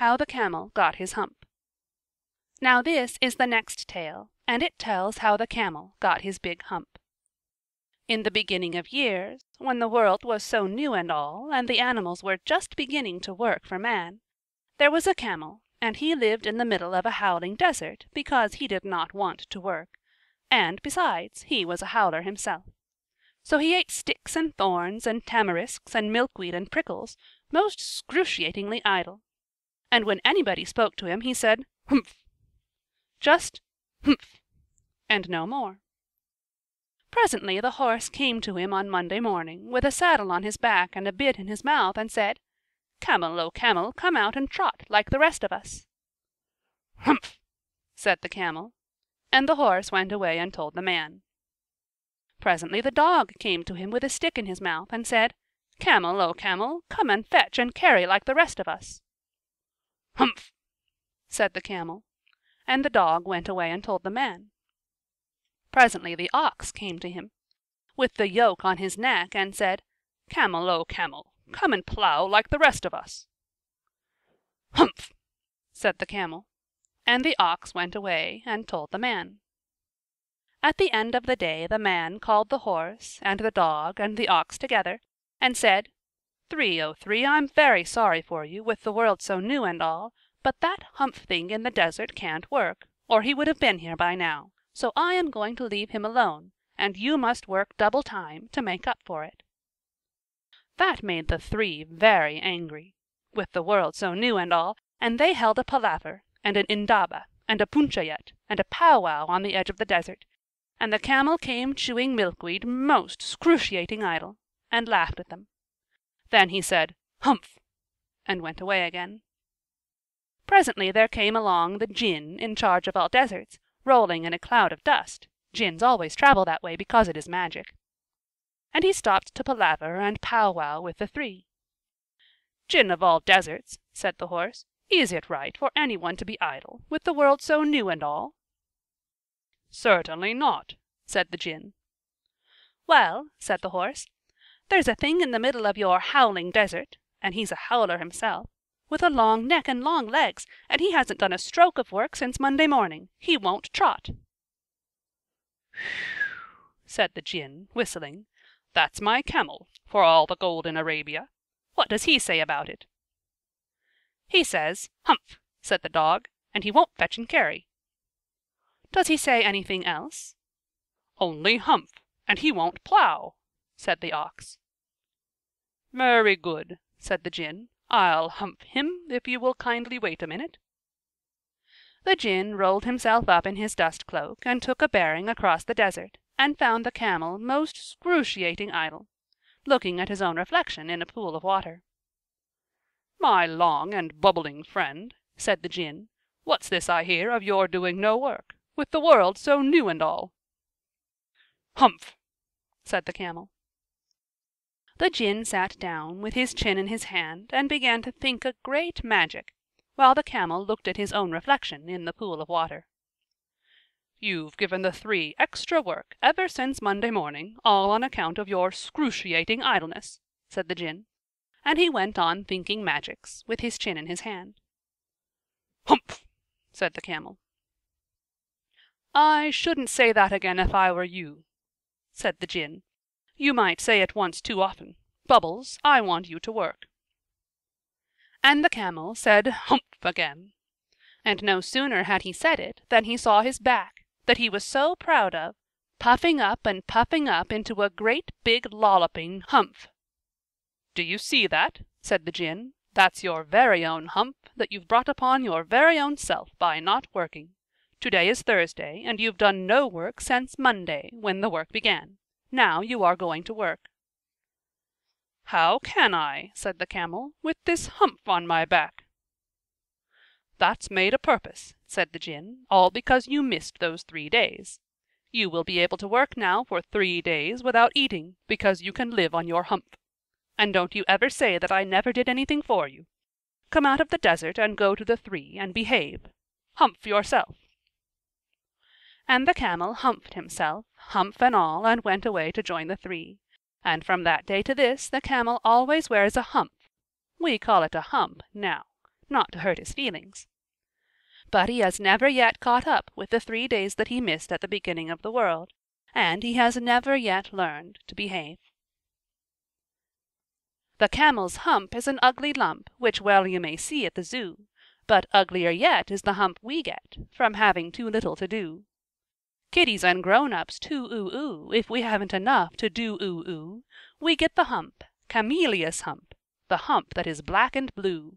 How the Camel Got His Hump. Now this is the next tale, and it tells how the camel got his big hump. In the beginning of years, when the world was so new and all, and the animals were just beginning to work for man, there was a camel, and he lived in the middle of a howling desert because he did not want to work, and besides he was a howler himself. So he ate sticks and thorns and tamarisks and milkweed and prickles, most excruciatingly idle. And when anybody spoke to him he said, "Humph!" Just "Humph!" and no more. Presently the horse came to him on Monday morning, with a saddle on his back and a bit in his mouth, and said, "Camel, O camel, come out and trot, like the rest of us." "Humph!" said the camel, and the horse went away and told the man. Presently the dog came to him with a stick in his mouth, and said, "Camel, O camel, come and fetch and carry like the rest of us." "Humph!" said the camel, and the dog went away and told the man. Presently the ox came to him, with the yoke on his neck, and said, "Camel, O camel, come and plough like the rest of us." "Humph!" said the camel, and the ox went away and told the man. At the end of the day the man called the horse and the dog and the ox together, and said, "Three, O three, I'm very sorry for you, with the world so new and all, but that Hump thing in the desert can't work, or he would have been here by now, so I am going to leave him alone, and you must work double time to make up for it." That made the three very angry, with the world so new and all, and they held a palaver, and an indaba, and a punchayet, and a powwow on the edge of the desert, and the camel came chewing milkweed most excruciating idle, and laughed at them. Then he said, "Humph!" and went away again. Presently there came along the Djinn in charge of all deserts, rolling in a cloud of dust. Djinns always travel that way because it is magic. And he stopped to palaver and powwow with the three. "Djinn of all deserts," said the horse, "is it right for anyone to be idle, with the world so new and all?" "Certainly not," said the Djinn. "Well," said the horse, "there's a thing in the middle of your howling desert, and he's a howler himself, with a long neck and long legs, and he hasn't done a stroke of work since Monday morning. He won't trot." "Whew!" said the Djinn, whistling. "That's my camel, for all the gold in Arabia. What does he say about it?" "He says, 'Humph!'" said the dog, "and he won't fetch and carry." "Does he say anything else?" "Only 'Humph!' and he won't plough," said the ox. "Very good," said the Djinn. "I'll hump him, if you will kindly wait a minute." The Djinn rolled himself up in his dust cloak, and took a bearing across the desert, and found the camel most excruciating idle, looking at his own reflection in a pool of water. "My long and bubbling friend," said the Djinn, "what's this I hear of your doing no work, with the world so new and all?" "Humph!" said the camel. The Djinn sat down, with his chin in his hand, and began to think a great magic, while the camel looked at his own reflection in the pool of water. "You've given the three extra work ever since Monday morning, all on account of your excruciating idleness," said the Djinn, and he went on thinking magics, with his chin in his hand. "Humph!" said the camel. "I shouldn't say that again if I were you," said the Djinn. "You might say it once too often. Bubbles, I want you to work." And the camel said "Humph!" again. And no sooner had he said it than he saw his back, that he was so proud of, puffing up into a great big lolloping humph. "Do you see that?" said the Djinn. "That's your very own hump that you've brought upon your very own self by not working. Today is Thursday, and you've done no work since Monday, when the work began. Now you are going to work." "How can I," said the camel, "with this hump on my back?" "That's made a purpose," said the Djinn, "all because you missed those 3 days. You will be able to work now for 3 days without eating, because you can live on your hump. And don't you ever say that I never did anything for you. Come out of the desert and go to the three and behave. Humph yourself." And the camel humphed himself, hump and all, and went away to join the three. And from that day to this the camel always wears a hump. We call it a hump now, not to hurt his feelings. But he has never yet caught up with the 3 days that he missed at the beginning of the world, and he has never yet learned to behave. The camel's hump is an ugly lump, which well you may see at the zoo, but uglier yet is the hump we get, from having too little to do. Kiddies and grown-ups too-oo-oo, if we haven't enough to do-oo-oo, we get the hump, Camelia's hump, the hump that is black and blue.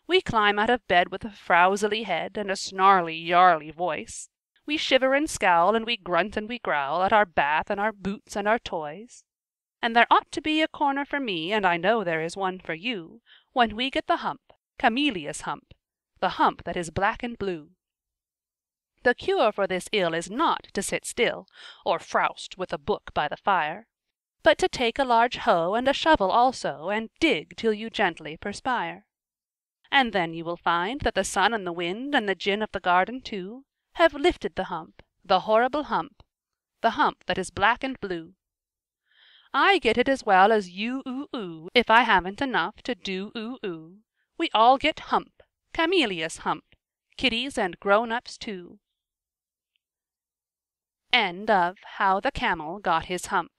We climb out of bed with a frowsily head and a snarly, yarly voice. We shiver and scowl, and we grunt and we growl at our bath and our boots and our toys. And there ought to be a corner for me, and I know there is one for you, when we get the hump, Camelia's hump, the hump that is black and blue. The cure for this ill is not to sit still, or frowst with a book by the fire, but to take a large hoe and a shovel also, and dig till you gently perspire. And then you will find that the sun and the wind and the gin of the garden too have lifted the hump, the horrible hump, the hump that is black and blue. I get it as well as you-oo-oo, if I haven't enough to do-oo-oo. We all get hump, Camelia's hump, kiddies and grown-ups too. End of How the Camel Got His Hump.